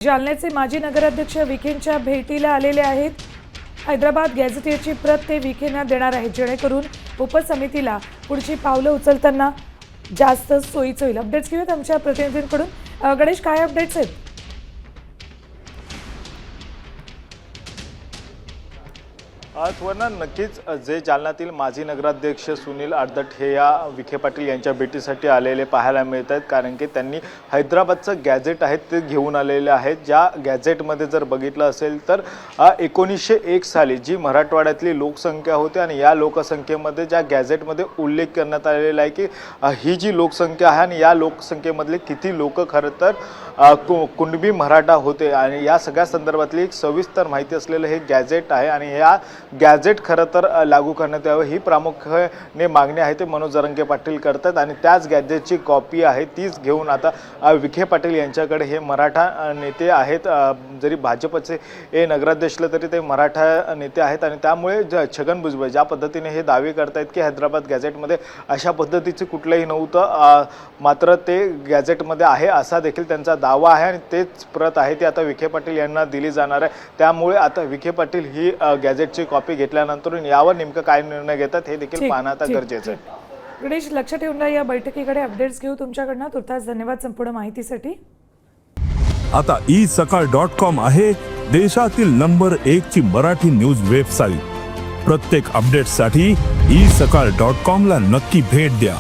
जालन्याचे माजी नगराध्यक्ष विखेंच्या भेटीला आलेले आहेत। हैदराबाद गॅझेटची प्रत ते विखेंना देणार आहेत, जेणेकरून उपसमितीला पुढची पावलं उचलताना जास्त सोयीचं होईल। अपडेट्स घेऊयात आमच्या प्रतिनिधींकडून। गणेश, काय अपडेट्स आहेत? सुवर्णा, नक्कीच जे जालन्यातील माजी नगराध्यक्ष सुनील आडदट हे या विखे पाटील यांच्या भेटीसाठी आलेले पाहायला मिळत आहेत, कारण की त्यांनी हैदराबादचं गॅझेट आहे ते घेऊन आलेले आहेत। ज्या गॅझेटमध्ये जर बघितलं असेल तर 1901 साली जी मराठवाड्यातली लोकसंख्या होती आणि या लोकसंख्येमध्ये ज्या गॅझेटमध्ये उल्लेख करण्यात आलेला आहे की ही जी लोकसंख्या आहे आणि या लोकसंख्येमधले किती लोक खरं तर कुणबी मराठा होते आणि या सगळ्या संदर्भातली एक सविस्तर माहिती असलेलं हे गॅझेट आहे। आणि या गॅझेट खरं तर लागू करण्यात यावं ही प्रामुख्याने मागणी आहे ते मनोज जरांगे पाटील करतात आणि त्याच गॅझेटची कॉपी आहे तीच घेऊन आता विखे पाटील यांच्याकडे हे मराठा नेते आहेत। जरी भाजपचे नगराध्यक्ष तरी ते मराठा नेते आहेत आणि त्यामुळे छगन भुजबळ ज्या पद्धतीने हे दावे करतायत की हैदराबाद गॅझेटमध्ये अशा पद्धतीचे कुठलंही नव्हतं, मात्र ते गॅझेटमध्ये आहे असा देखील त्यांचा दावा आहे आणि तेच प्रत आहे ती आता विखे पाटील यांना दिली जाणार आहे। त्यामुळे आता विखे पाटील ही गॅझेटची कॉपी घेतल्यानंतर यावर नेमकं काय निर्णय घेतात हे देखील पाहणं आता गरजेचं आहे। गणेश, लक्ष ठेवून या बैठकीकडे अपडेट्स घेऊ तुमच्याकडनं। तुर्तास धन्यवाद संपूर्ण माहितीसाठी। आता isakal.com आहे देशातील नंबर 1 ची मराठी न्यूज वेबसाईट। प्रत्येक अपडेटसाठी isakal.com ला नक्की भेट द्या।